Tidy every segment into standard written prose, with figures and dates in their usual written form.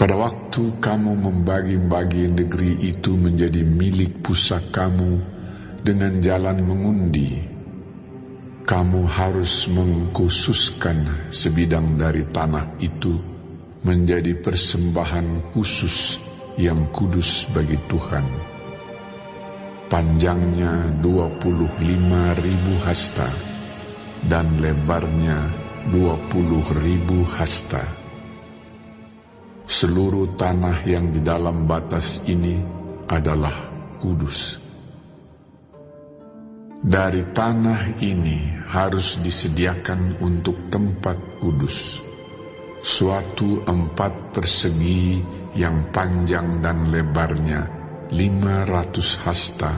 Pada waktu kamu membagi-bagi negeri itu menjadi milik pusakamu dengan jalan mengundi, kamu harus mengkhususkan sebidang dari tanah itu menjadi persembahan khusus yang kudus bagi Tuhan. Panjangnya 25.000 hasta dan lebarnya 20.000 hasta. Seluruh tanah yang di dalam batas ini adalah kudus. Dari tanah ini harus disediakan untuk tempat kudus suatu 4 persegi yang panjang dan lebarnya 500 hasta,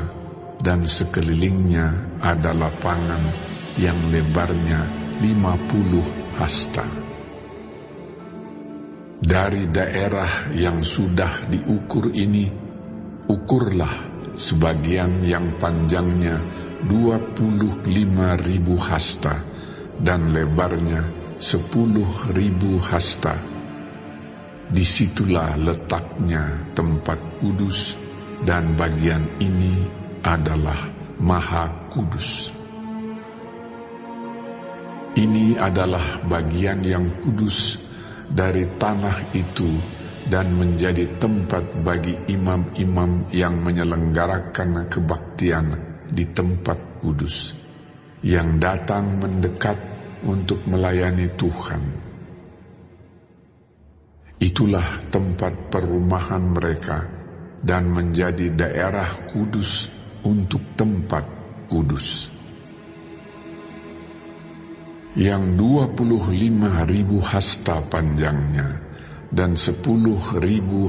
dan sekelilingnya ada lapangan yang lebarnya 50 hasta. Dari daerah yang sudah diukur ini, ukurlah sebagian yang panjangnya 25.000 hasta dan lebarnya 10.000 hasta. Disitulah letaknya tempat kudus, dan bagian ini adalah Maha Kudus. Ini adalah bagian yang kudus dari tanah itu dan menjadi tempat bagi imam-imam yang menyelenggarakan kebaktian di tempat kudus, yang datang mendekat untuk melayani Tuhan. Itulah tempat perumahan mereka dan menjadi daerah kudus untuk tempat kudus. Yang 25.000 hasta panjangnya dan 10.000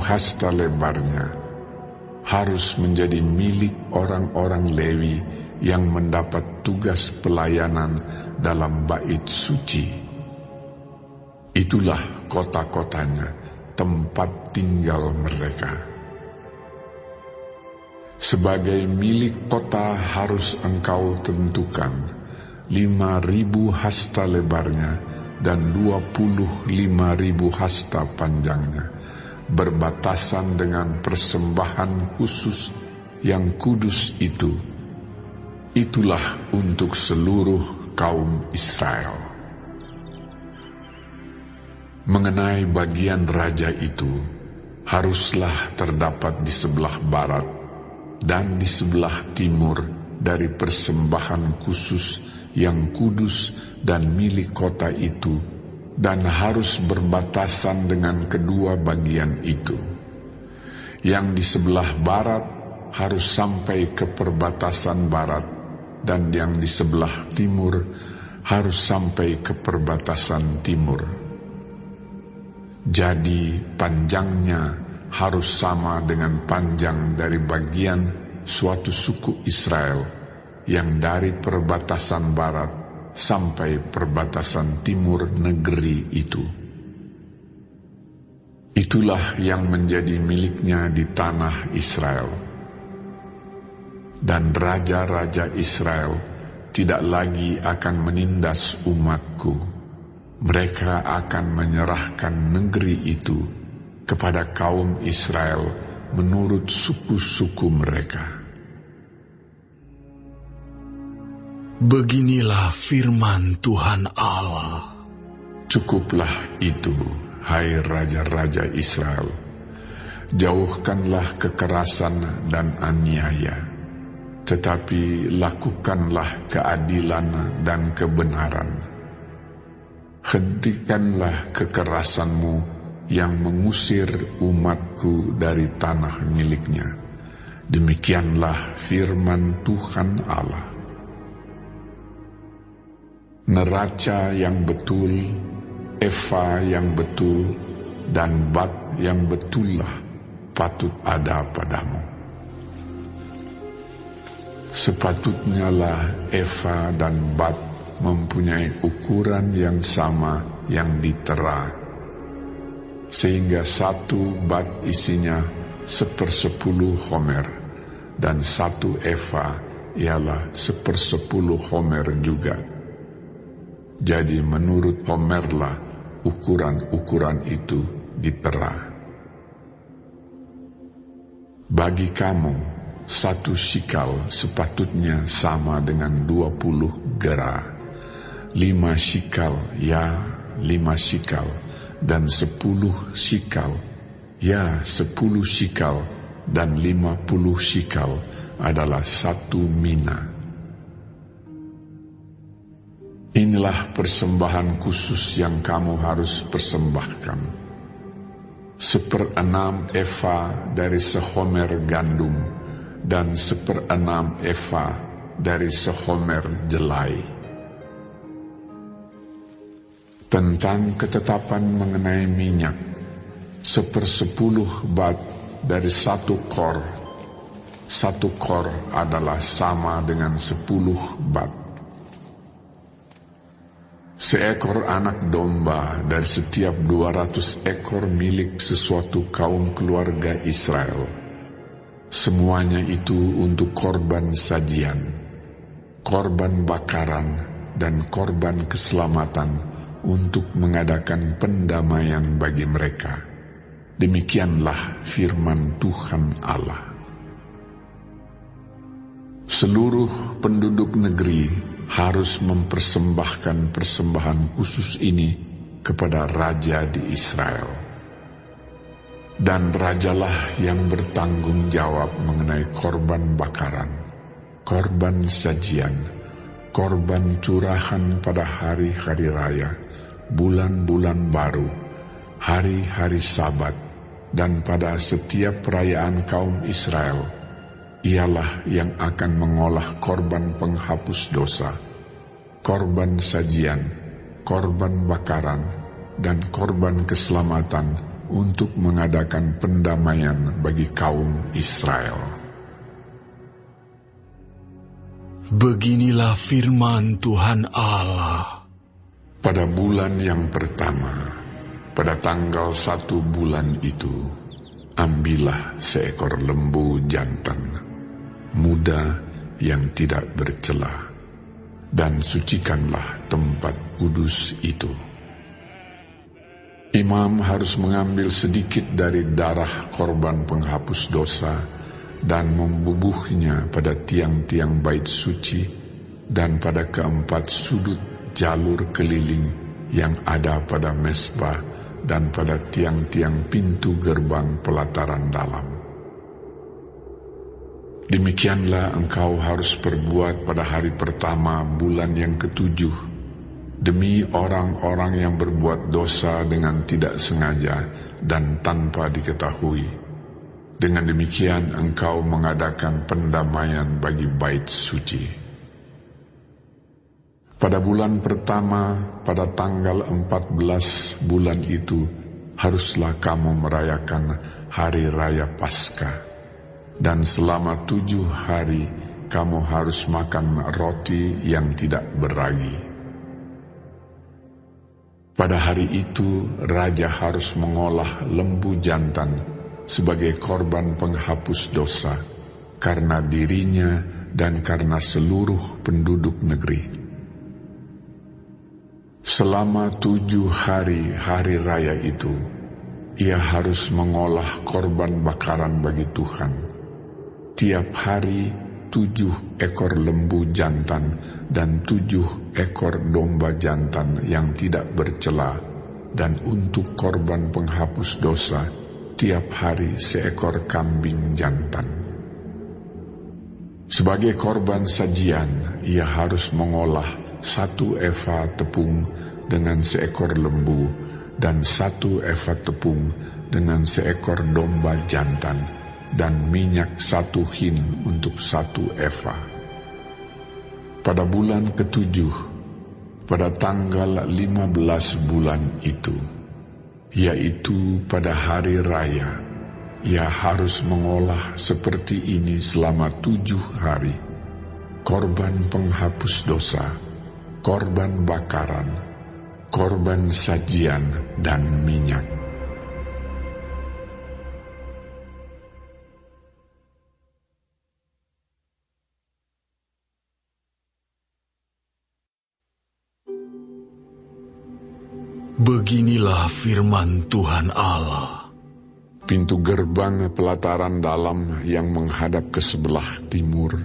hasta lebarnya harus menjadi milik orang-orang Lewi yang mendapat tugas pelayanan dalam bait suci. Itulah kota-kotanya, tempat tinggal mereka. Sebagai milik kota harus engkau tentukan 5.000 hasta lebarnya dan 25.000 hasta panjangnya, berbatasan dengan persembahan khusus yang kudus itu. Itulah untuk seluruh kaum Israel. Mengenai bagian raja itu, haruslah terdapat di sebelah barat dan di sebelah timur dari persembahan khusus yang kudus dan milik kota itu, dan harus berbatasan dengan kedua bagian itu. Yang di sebelah barat harus sampai ke perbatasan barat, dan yang di sebelah timur harus sampai ke perbatasan timur. Jadi panjangnya harus sama dengan panjang dari bagian suatu suku Israel yang dari perbatasan barat sampai perbatasan timur negeri itu. Itulah yang menjadi miliknya di tanah Israel. Dan raja-raja Israel tidak lagi akan menindas umatku. Mereka akan menyerahkan negeri itu kepada kaum Israel menurut suku-suku mereka. Beginilah firman Tuhan Allah. Cukuplah itu, hai raja-raja Israel. Jauhkanlah kekerasan dan aniaya, tetapi lakukanlah keadilan dan kebenaran. Hentikanlah kekerasanmu yang mengusir umatku dari tanah miliknya. Demikianlah firman Tuhan Allah. Neraca yang betul, eva yang betul, dan bat yang betullah patut ada padamu. Sepatutnya lah eva dan bat mempunyai ukuran yang sama yang ditera, sehingga satu bat isinya 1/10 homer, dan satu eva ialah 1/10 homer juga. Jadi menurut homerlah ukuran-ukuran itu ditera. Bagi kamu, 1 shikal sepatutnya sama dengan 20 gera. 5 shikal, ya 5 shikal, dan 10 shikal, ya 10 shikal, dan 50 shikal adalah 1 mina. Inilah persembahan khusus yang kamu harus persembahkan. 1/6 eva dari sehomer gandum, dan 1/6 eva dari sehomer jelai. Tentang ketetapan mengenai minyak, 1/10 bat dari 1 kor. 1 kor adalah sama dengan 10 bat. Seekor anak domba dari setiap 200 ekor milik sesuatu kaum keluarga Israel. Semuanya itu untuk korban sajian, korban bakaran, dan korban keselamatan untuk mengadakan pendamaian bagi mereka. Demikianlah firman Tuhan Allah. Seluruh penduduk negeri harus mempersembahkan persembahan khusus ini kepada raja di Israel. Dan rajalah yang bertanggung jawab mengenai korban bakaran, korban sajian, korban curahan pada hari-hari raya, bulan-bulan baru, hari-hari Sabat, dan pada setiap perayaan kaum Israel. Ialah yang akan mengolah korban penghapus dosa, korban sajian, korban bakaran, dan korban keselamatan untuk mengadakan pendamaian bagi kaum Israel. Beginilah firman Tuhan Allah. Pada bulan yang pertama, pada tanggal 1 bulan itu, ambillah seekor lembu jantan muda yang tidak bercela, dan sucikanlah tempat kudus itu. Imam harus mengambil sedikit dari darah korban penghapus dosa dan membubuhnya pada tiang-tiang bait suci dan pada keempat sudut jalur keliling yang ada pada mezbah dan pada tiang-tiang pintu gerbang pelataran dalam. Demikianlah engkau harus perbuat pada hari pertama bulan yang ke-7, demi orang-orang yang berbuat dosa dengan tidak sengaja dan tanpa diketahui. Dengan demikian engkau mengadakan pendamaian bagi bait suci. Pada bulan pertama, pada tanggal 14 bulan itu, haruslah kamu merayakan hari raya Paskah. Dan selama 7 hari kamu harus makan roti yang tidak beragi. Pada hari itu raja harus mengolah lembu jantan sebagai korban penghapus dosa karena dirinya dan karena seluruh penduduk negeri. Selama 7 hari raya itu, ia harus mengolah korban bakaran bagi Tuhan. Tiap hari 7 ekor lembu jantan dan 7 ekor domba jantan yang tidak bercela, dan untuk korban penghapus dosa tiap hari seekor kambing jantan. Sebagai korban sajian, ia harus mengolah 1 eva tepung dengan seekor lembu dan 1 eva tepung dengan seekor domba jantan, dan minyak 1 hin untuk 1 eva. Pada bulan ke-7, pada tanggal 15 bulan itu, yaitu pada hari raya, ia harus mengolah seperti ini selama 7 hari, korban penghapus dosa, korban bakaran, korban sajian, dan minyak. Beginilah firman Tuhan Allah. Pintu gerbang pelataran dalam yang menghadap ke sebelah timur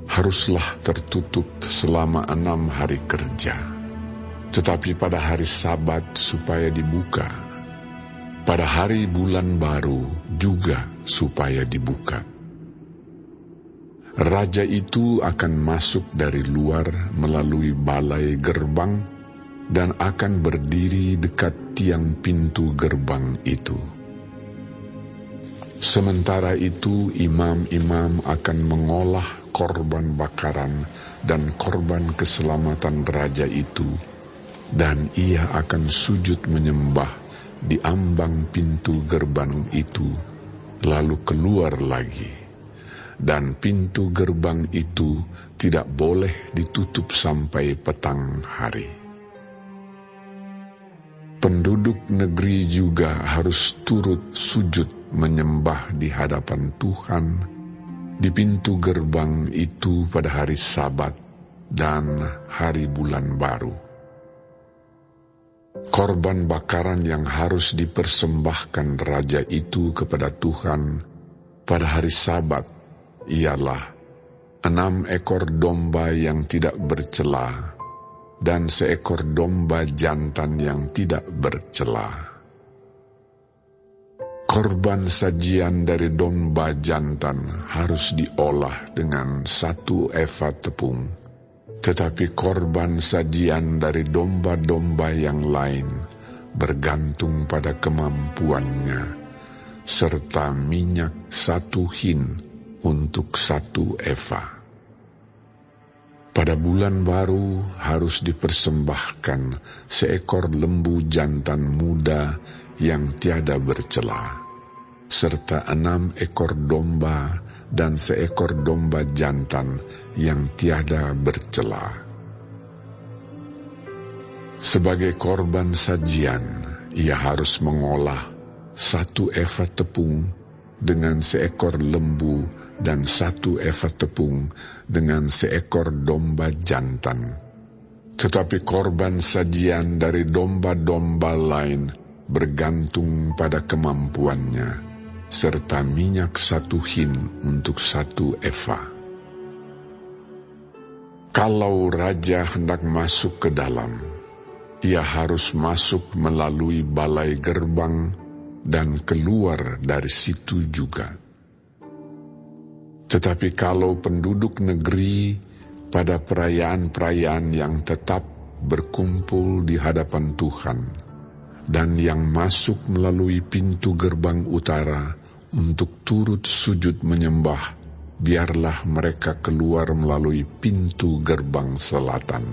haruslah tertutup selama 6 hari kerja, tetapi pada hari Sabat supaya dibuka, pada hari bulan baru juga supaya dibuka. Raja itu akan masuk dari luar melalui balai gerbang dan akan berdiri dekat tiang pintu gerbang itu. Sementara itu imam-imam akan mengolah korban bakaran dan korban keselamatan raja itu, dan ia akan sujud menyembah di ambang pintu gerbang itu, lalu keluar lagi. Dan pintu gerbang itu tidak boleh ditutup sampai petang hari. Penduduk negeri juga harus turut sujud menyembah di hadapan Tuhan di pintu gerbang itu pada hari Sabat dan hari bulan baru. Korban bakaran yang harus dipersembahkan raja itu kepada Tuhan pada hari Sabat ialah 6 ekor domba yang tidak bercela dan 1 ekor domba jantan yang tidak bercela. Korban sajian dari domba jantan harus diolah dengan 1 eva tepung, tetapi korban sajian dari domba-domba yang lain bergantung pada kemampuannya, serta minyak 1 hin untuk 1 eva. Pada bulan baru harus dipersembahkan 1 ekor lembu jantan muda yang tiada bercela, serta 6 ekor domba dan 1 ekor domba jantan yang tiada bercela. Sebagai korban sajian, ia harus mengolah 1 eva tepung dengan 1 ekor lembu dan 1 eva tepung dengan 1 ekor domba jantan. Tetapi korban sajian dari domba-domba lain bergantung pada kemampuannya, serta minyak 1 hin untuk 1 eva. Kalau raja hendak masuk ke dalam, ia harus masuk melalui balai gerbang dan keluar dari situ juga. Tetapi kalau penduduk negeri pada perayaan-perayaan yang tetap berkumpul di hadapan Tuhan, dan yang masuk melalui pintu gerbang utara untuk turut sujud menyembah, biarlah mereka keluar melalui pintu gerbang selatan.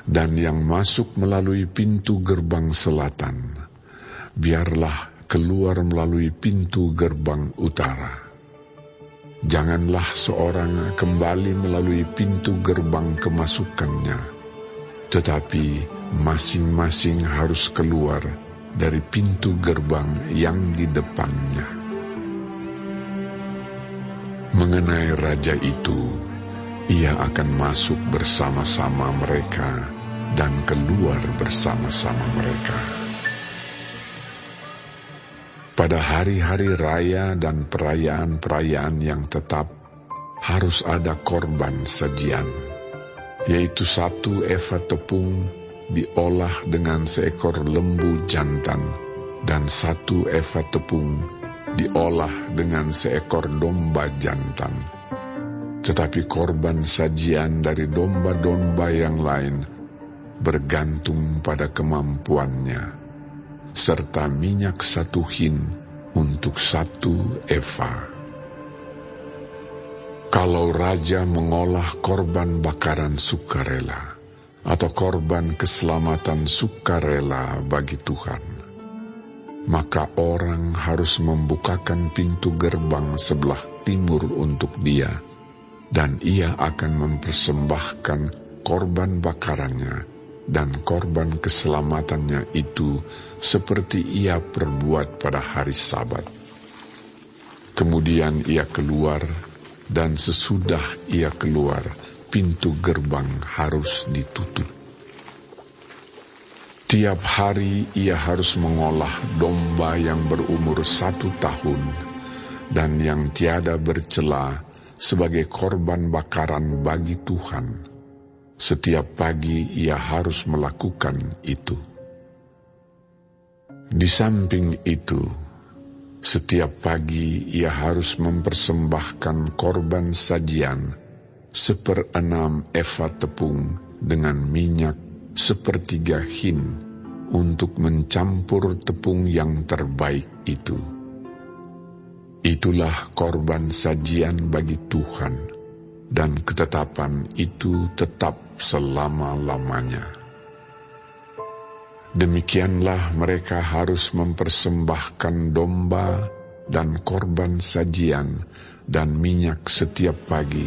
Dan yang masuk melalui pintu gerbang selatan, biarlah keluar melalui pintu gerbang utara. Janganlah seorang kembali melalui pintu gerbang kemasukannya, tetapi masing-masing harus keluar dari pintu gerbang yang di depannya. Mengenai raja itu, ia akan masuk bersama-sama mereka dan keluar bersama-sama mereka. Pada hari-hari raya dan perayaan-perayaan yang tetap, harus ada korban sajian, yaitu 1 eva tepung diolah dengan 1 ekor lembu jantan, dan 1 eva tepung diolah dengan 1 ekor domba jantan. Tetapi korban sajian dari domba-domba yang lain bergantung pada kemampuannya, serta minyak 1 hin untuk 1 eva. Kalau raja mengolah korban bakaran sukarela atau korban keselamatan sukarela bagi Tuhan, maka orang harus membukakan pintu gerbang sebelah timur untuk dia, dan ia akan mempersembahkan korban bakarannya dan korban keselamatannya itu seperti ia perbuat pada hari Sabat. Kemudian ia keluar, dan sesudah ia keluar, pintu gerbang harus ditutup. Tiap hari ia harus mengolah domba yang berumur 1 tahun dan yang tiada bercela sebagai korban bakaran bagi Tuhan. Setiap pagi ia harus melakukan itu. Di samping itu, setiap pagi ia harus mempersembahkan korban sajian 1/6 efa tepung dengan minyak 1/3 hin untuk mencampur tepung yang terbaik itu. Itulah korban sajian bagi Tuhan, dan ketetapan itu tetap selama-lamanya. Demikianlah mereka harus mempersembahkan domba dan korban sajian dan minyak setiap pagi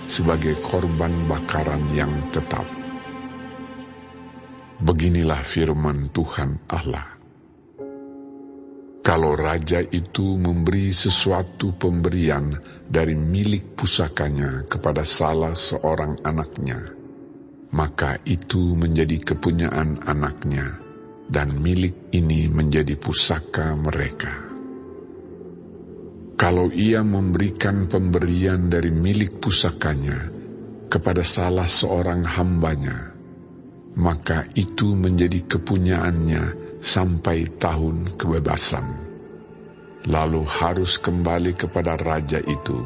sebagai korban bakaran yang tetap. Beginilah firman Tuhan Allah. Kalau raja itu memberi sesuatu pemberian dari milik pusakanya kepada salah seorang anaknya, maka itu menjadi kepunyaan anaknya, dan milik ini menjadi pusaka mereka. Kalau ia memberikan pemberian dari milik pusakanya kepada salah seorang hambanya, maka itu menjadi kepunyaannya sampai tahun kebebasan. Lalu harus kembali kepada raja itu.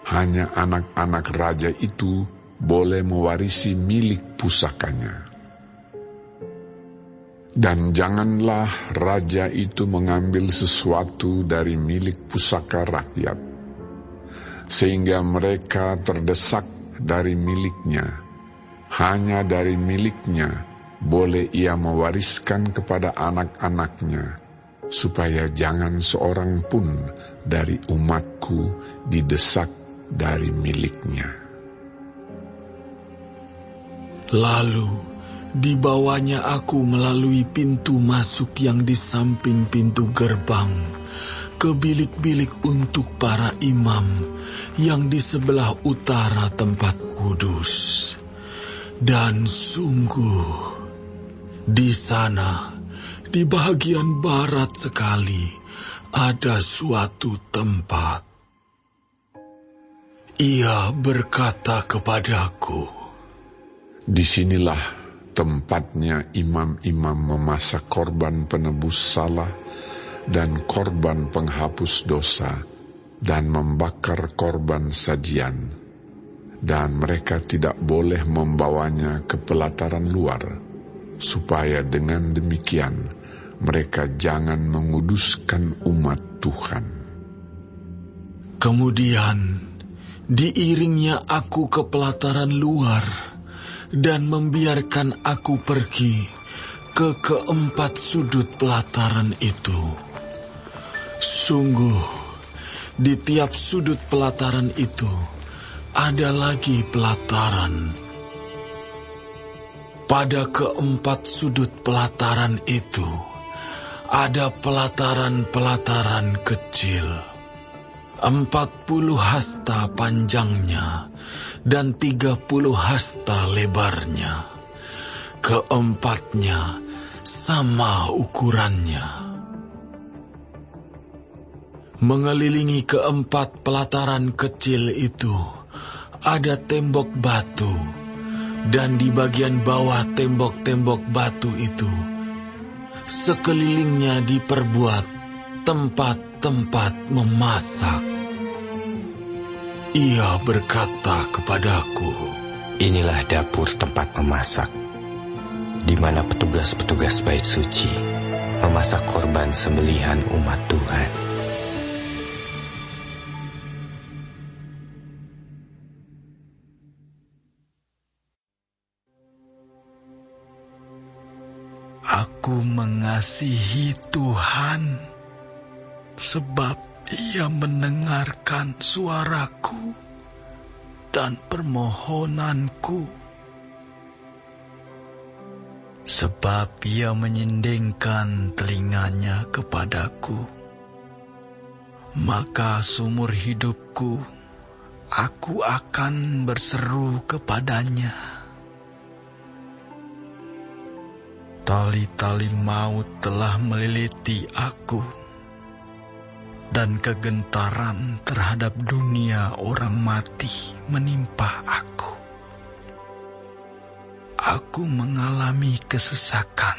Hanya anak-anak raja itu boleh mewarisi milik pusakanya. Dan janganlah raja itu mengambil sesuatu dari milik pusaka rakyat, sehingga mereka terdesak dari miliknya. Hanya dari miliknya boleh ia mewariskan kepada anak-anaknya, supaya jangan seorang pun dari umatku didesak dari miliknya. Lalu dibawanya aku melalui pintu masuk yang di samping pintu gerbang ke bilik-bilik untuk para imam yang di sebelah utara tempat kudus. Dan sungguh, di sana, di bagian barat sekali, ada suatu tempat. Ia berkata kepadaku, "Disinilah tempatnya imam-imam memasak korban penebus salah dan korban penghapus dosa dan membakar korban sajian. Dan mereka tidak boleh membawanya ke pelataran luar, supaya dengan demikian mereka jangan menguduskan umat Tuhan." Kemudian diiringnya aku ke pelataran luar dan membiarkan aku pergi ke keempat sudut pelataran itu. Sungguh, di tiap sudut pelataran itu ada lagi pelataran. Pada keempat sudut pelataran itu ada pelataran-pelataran kecil, 40 hasta panjangnya dan 30 hasta lebarnya. Keempatnya sama ukurannya. Mengelilingi keempat pelataran kecil itu ada tembok batu, dan di bagian bawah tembok-tembok batu itu sekelilingnya diperbuat tempat-tempat memasak. Ia berkata kepadaku, "Inilah dapur tempat memasak, di mana petugas-petugas bait suci memasak korban sembelihan umat Tuhan." Aku mengasihi Tuhan, sebab Ia mendengarkan suaraku dan permohonanku. Sebab Ia menyindingkan telinganya kepadaku. Maka seumur hidupku, aku akan berseru kepadanya. Tali-tali maut telah meliliti aku, dan kegentaran terhadap dunia orang mati menimpa aku. Aku mengalami kesesakan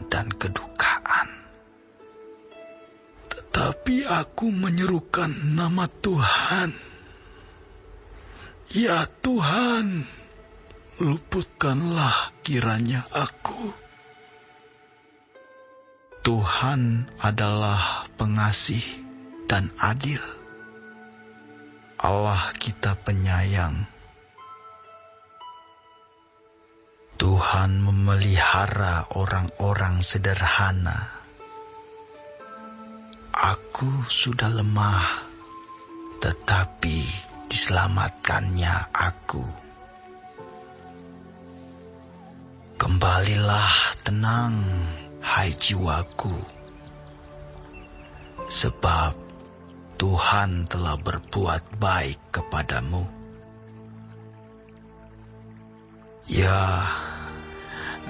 dan kedukaan. Tetapi aku menyerukan nama Tuhan. Ya Tuhan, luputkanlah kiranya aku. Tuhan adalah pengasih dan adil. Allah kita penyayang. Tuhan memelihara orang-orang sederhana. Aku sudah lemah, tetapi diselamatkannya aku. Kembalilah tenang, hai jiwaku, sebab Tuhan telah berbuat baik kepadamu. Ya,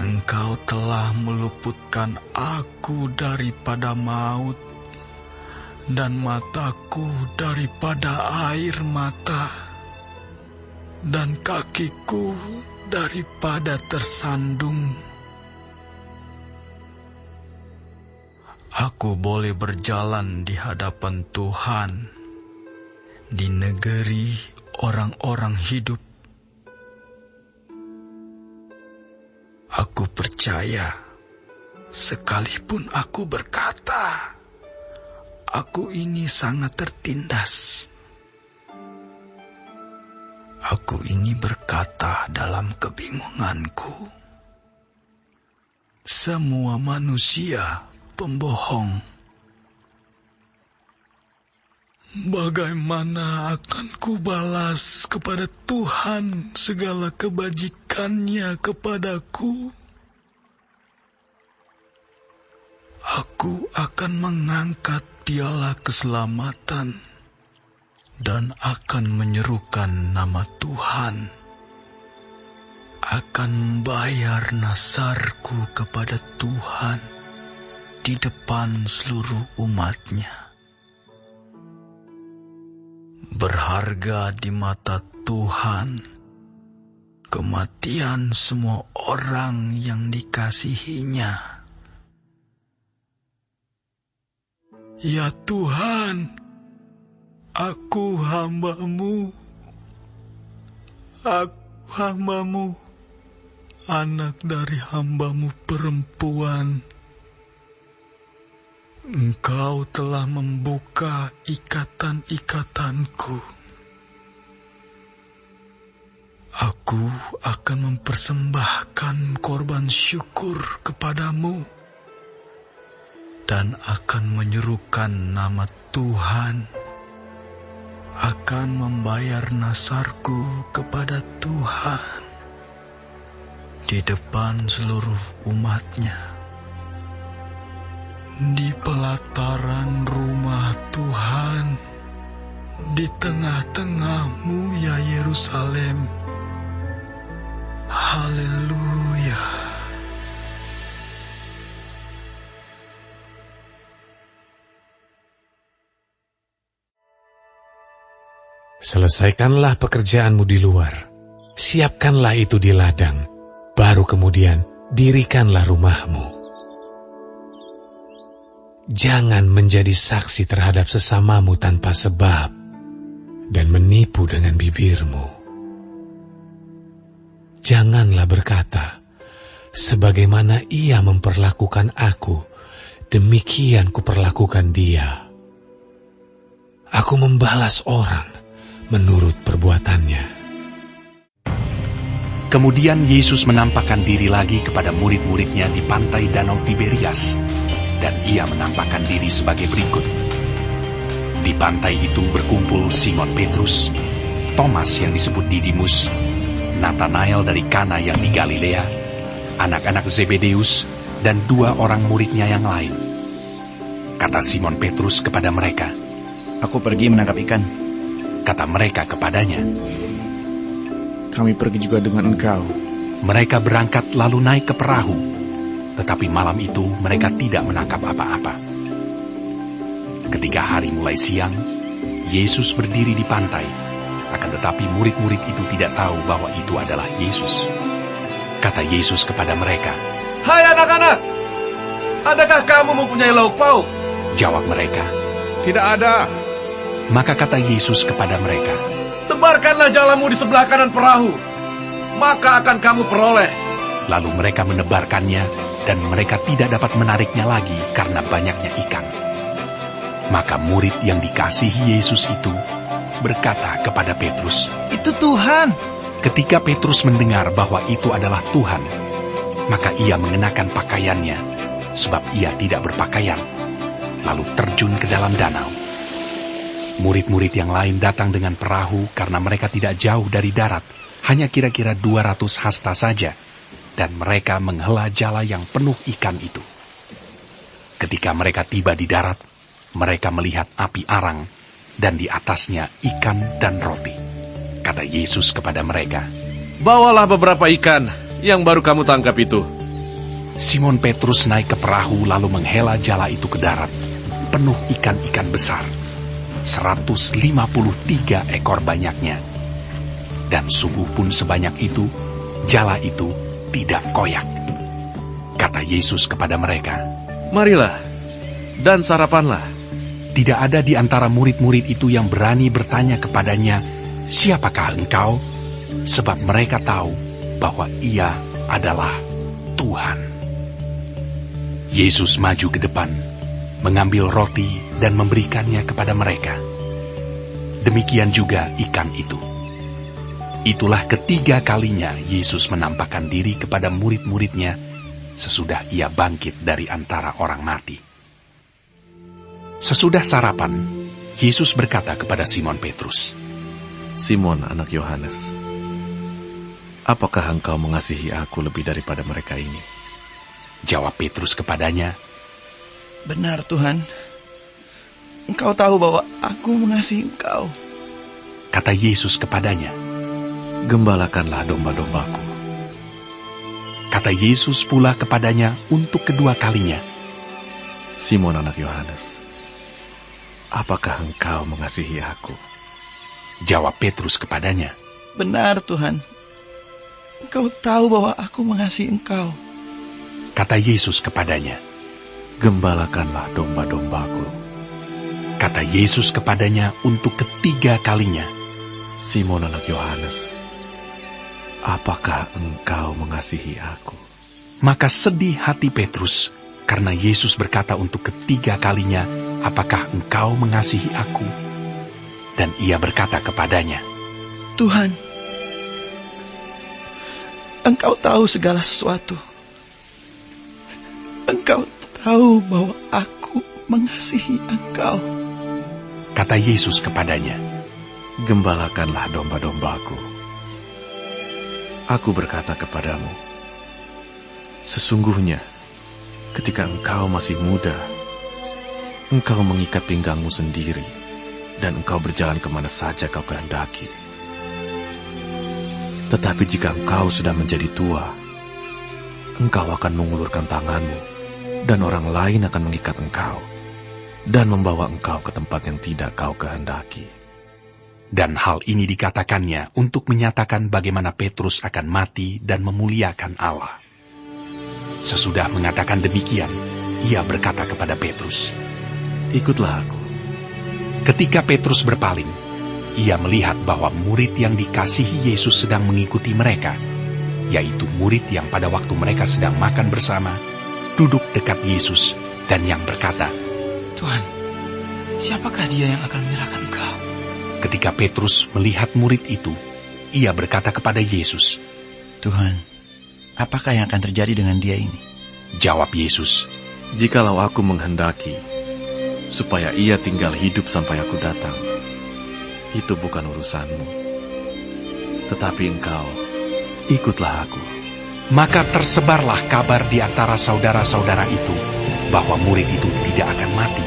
Engkau telah meluputkan aku daripada maut, dan mataku daripada air mata, dan kakiku daripada tersandung. Aku boleh berjalan di hadapan Tuhan di negeri orang-orang hidup. Aku percaya, sekalipun aku berkata, aku ini sangat tertindas. Aku ini berkata dalam kebingunganku, semua manusia pembohong. Bagaimana akan kubalas kepada Tuhan segala kebajikannya kepadaku? Aku akan mengangkat piala keselamatan dan akan menyerukan nama Tuhan. Akan membayar nasarku kepada Tuhan di depan seluruh umatnya. Berharga di mata Tuhan kematian semua orang yang dikasihinya. Ya Tuhan, aku hamba-Mu, anak dari hamba-Mu perempuan. Engkau telah membuka ikatan-ikatanku. Aku akan mempersembahkan korban syukur kepadamu dan akan menyerukan nama Tuhan. Akan membayar nasarku kepada Tuhan di depan seluruh umatnya. Di pelataran rumah Tuhan, di tengah-tengah-Mu ya Yerusalem. Haleluya. Selesaikanlah pekerjaanmu di luar, siapkanlah itu di ladang, baru kemudian dirikanlah rumahmu. Jangan menjadi saksi terhadap sesamamu tanpa sebab, dan menipu dengan bibirmu. Janganlah berkata, sebagaimana ia memperlakukan aku, demikian kuperlakukan dia. Aku membalas orang menurut perbuatannya. Kemudian Yesus menampakkan diri lagi kepada murid-muridnya di pantai Danau Tiberias, dan ia menampakkan diri sebagai berikut. Di pantai itu berkumpul Simon Petrus, Thomas yang disebut Didimus, Nathanael dari Kana yang di Galilea, anak-anak Zebedeus, dan 2 orang muridnya yang lain. Kata Simon Petrus kepada mereka, "Aku pergi menangkap ikan." Kata mereka kepadanya, "Kami pergi juga dengan engkau." Mereka berangkat lalu naik ke perahu, Tetapi malam itu mereka tidak menangkap apa-apa. Ketika hari mulai siang, Yesus berdiri di pantai. Akan tetapi murid-murid itu tidak tahu bahwa itu adalah Yesus. Kata Yesus kepada mereka, "Hai anak-anak, adakah kamu mempunyai lauk pauk?" Jawab mereka, "Tidak ada." Maka kata Yesus kepada mereka, "Tebarkanlah jalamu di sebelah kanan perahu, maka akan kamu peroleh." Lalu mereka menebarkannya, dan mereka tidak dapat menariknya lagi karena banyaknya ikan. Maka murid yang dikasihi Yesus itu berkata kepada Petrus, Itu Tuhan. ketika Petrus mendengar bahwa itu adalah Tuhan, maka ia mengenakan pakaiannya, sebab ia tidak berpakaian, lalu terjun ke dalam danau. Murid-murid yang lain datang dengan perahu karena mereka tidak jauh dari darat, hanya kira-kira 200 hasta saja, dan mereka menghela jala yang penuh ikan itu. Ketika mereka tiba di darat, mereka melihat api arang, dan di atasnya ikan dan roti. Kata Yesus kepada mereka, "Bawalah beberapa ikan yang baru kamu tangkap itu." Simon Petrus naik ke perahu lalu menghela jala itu ke darat, penuh ikan-ikan besar, 153 ekor banyaknya. Dan sungguh pun sebanyak itu, jala itu tidak koyak. Kata Yesus kepada mereka, "Marilah, dan sarapanlah." tidak ada di antara murid-murid itu yang berani bertanya kepadanya, "Siapakah engkau?" Sebab mereka tahu bahwa ia adalah Tuhan. Yesus maju ke depan, mengambil roti dan memberikannya kepada mereka. Demikian juga ikan itu. Itulah ketiga kalinya Yesus menampakkan diri kepada murid-muridnya sesudah ia bangkit dari antara orang mati. Sesudah sarapan, Yesus berkata kepada Simon Petrus, "Simon, anak Yohanes, apakah engkau mengasihi aku lebih daripada mereka ini?" Jawab Petrus kepadanya, Benar Tuhan. Engkau tahu bahwa aku mengasihi Engkau. kata Yesus kepadanya. "Gembalakanlah domba-dombaku." Kata Yesus pula kepadanya untuk kedua kalinya, "Simon, anak Yohanes, apakah engkau mengasihi aku?" Jawab Petrus kepadanya, Benar Tuhan. Engkau tahu bahwa aku mengasihi Engkau. kata Yesus kepadanya. "Gembalakanlah domba-dombaku." Kata Yesus kepadanya untuk ketiga kalinya, "Simon, anak Yohanes, apakah engkau mengasihi aku?" Maka sedih hati Petrus, karena Yesus berkata untuk ketiga kalinya, "Apakah engkau mengasihi aku?" Dan ia berkata kepadanya, Tuhan, Engkau tahu segala sesuatu. Engkau tahu bahwa aku mengasihi Engkau. kata Yesus kepadanya, "Gembalakanlah domba-dombaku. Aku berkata kepadamu, sesungguhnya ketika engkau masih muda, engkau mengikat pinggangmu sendiri, dan engkau berjalan kemana saja kau kehendaki. Tetapi jika engkau sudah menjadi tua, engkau akan mengulurkan tanganmu, dan orang lain akan mengikat engkau, dan membawa engkau ke tempat yang tidak kau kehendaki." Dan hal ini dikatakannya untuk menyatakan bagaimana Petrus akan mati dan memuliakan Allah. Sesudah mengatakan demikian, ia berkata kepada Petrus, "Ikutlah aku." Ketika Petrus berpaling, ia melihat bahwa murid yang dikasihi Yesus sedang mengikuti mereka, yaitu murid yang pada waktu mereka sedang makan bersama, duduk dekat Yesus dan yang berkata, Tuhan, siapakah dia yang akan menyerahkan Engkau? Ketika Petrus melihat murid itu, ia berkata kepada Yesus, Tuhan, apakah yang akan terjadi dengan dia ini? Jawab Yesus, "Jikalau aku menghendaki supaya ia tinggal hidup sampai aku datang, itu bukan urusanmu. Tetapi engkau, ikutlah aku." Maka tersebarlah kabar di antara saudara-saudara itu bahwa murid itu tidak akan mati.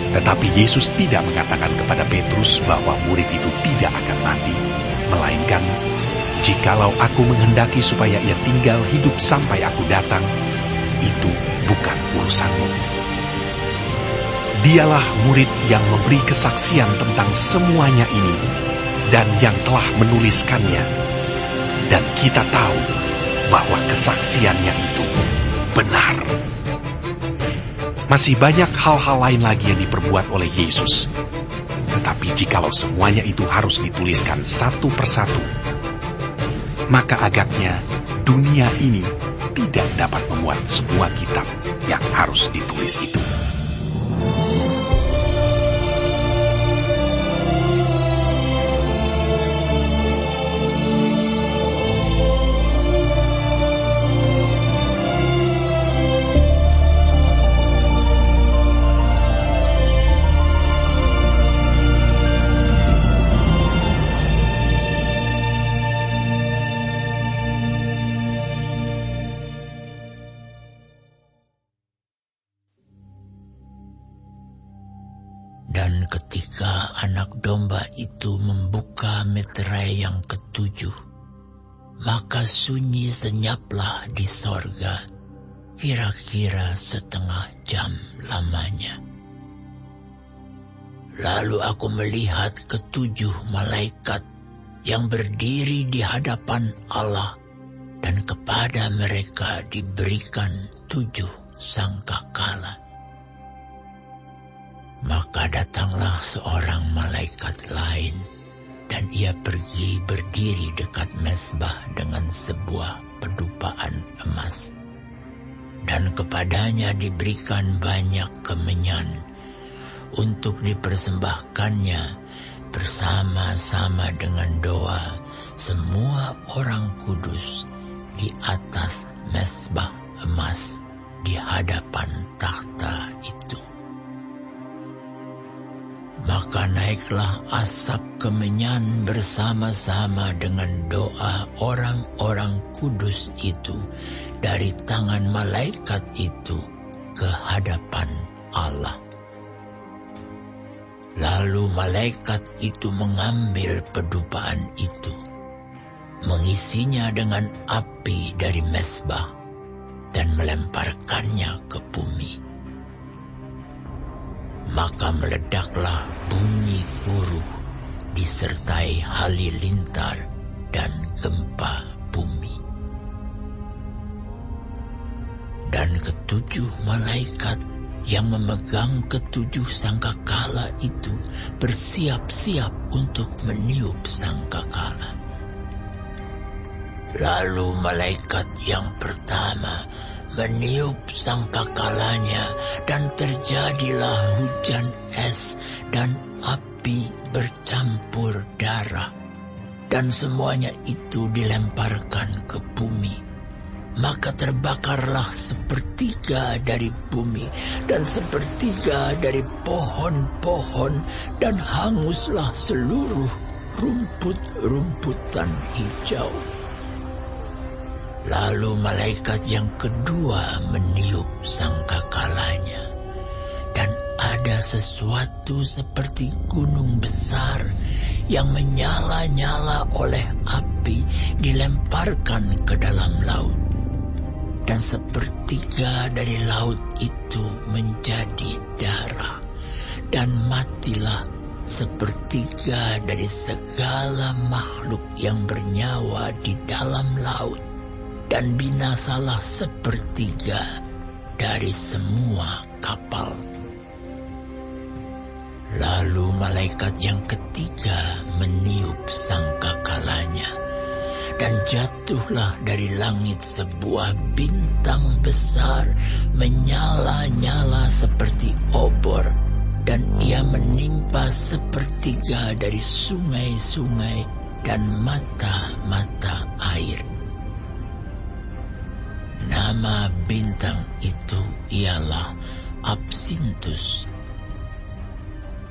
Tetapi Yesus tidak mengatakan kepada Petrus bahwa murid itu tidak akan mati, melainkan, "Jikalau aku menghendaki supaya ia tinggal hidup sampai aku datang, itu bukan urusanmu. Dialah murid yang memberi kesaksian tentang semuanya ini dan yang telah menuliskannya. Dan kita tahu bahwa kesaksiannya itu benar. Masih banyak hal-hal lain lagi yang diperbuat oleh Yesus. Tetapi jikalau semuanya itu harus dituliskan satu persatu, maka agaknya dunia ini tidak dapat memuat sebuah kitab yang harus ditulis itu. Dan ketika anak domba itu membuka meterai yang ketujuh, maka sunyi senyaplah di sorga, kira-kira setengah jam lamanya. Lalu aku melihat ketujuh malaikat yang berdiri di hadapan Allah, dan kepada mereka diberikan 7 sangkakala. Maka datanglah seorang malaikat lain, dan ia pergi berdiri dekat mezbah dengan sebuah pedupaan emas. Dan kepadanya diberikan banyak kemenyan untuk dipersembahkannya bersama-sama dengan doa semua orang kudus di atas mezbah emas di hadapan takhta itu. Maka naiklah asap kemenyan bersama-sama dengan doa orang-orang kudus itu dari tangan malaikat itu ke hadapan Allah. Lalu malaikat itu mengambil pedupaan itu, mengisinya dengan api dari mezbah, dan melemparkannya ke bumi. Maka meledaklah bunyi guruh disertai halilintar dan gempa bumi. Dan ketujuh malaikat yang memegang ketujuh sangkakala itu bersiap-siap untuk meniup sangkakala. Lalu malaikat yang pertama meniup sangkakalanya, dan terjadilah hujan es dan api bercampur darah, dan semuanya itu dilemparkan ke bumi. Maka terbakarlah 1/3 dari bumi dan 1/3 dari pohon-pohon, dan hanguslah seluruh rumput-rumputan hijau. Lalu malaikat yang kedua meniup sangkakalanya, dan ada sesuatu seperti gunung besar yang menyala-nyala oleh api dilemparkan ke dalam laut. Dan 1/3 dari laut itu menjadi darah, dan matilah 1/3 dari segala makhluk yang bernyawa di dalam laut, dan binasalah 1/3 dari semua kapal. Lalu malaikat yang ketiga meniup sangkakalanya, dan jatuhlah dari langit sebuah bintang besar menyala-nyala seperti obor, dan ia menimpa 1/3 dari sungai-sungai dan mata-mata air. Nama bintang itu ialah Absintus.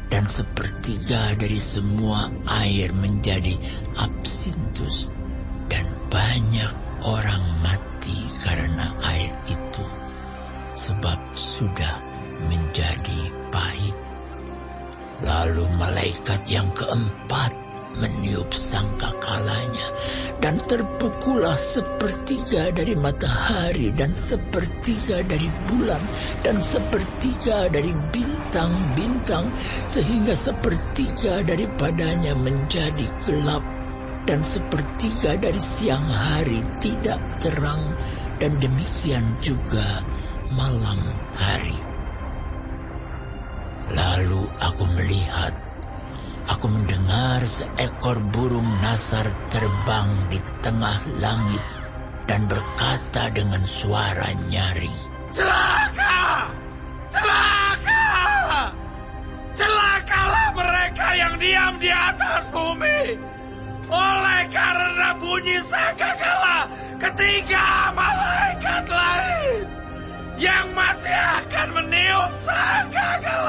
Dan 1/3 dari semua air menjadi absintus, dan banyak orang mati karena air itu, sebab sudah menjadi pahit. Lalu malaikat yang keempat meniup sangkakalanya, dan terpukullah sepertiga dari matahari dan sepertiga dari bulan dan sepertiga dari bintang-bintang, sehingga sepertiga daripadanya menjadi gelap dan sepertiga dari siang hari tidak terang, dan demikian juga malam hari. Lalu aku melihat, aku mendengar seekor burung nasar terbang di tengah langit dan berkata dengan suara nyaring, Celaka! Celaka! Celakalah mereka yang diam di atas bumi, oleh karena bunyi sangkakala ketiga malaikat lain yang masih akan meniup sangkakala.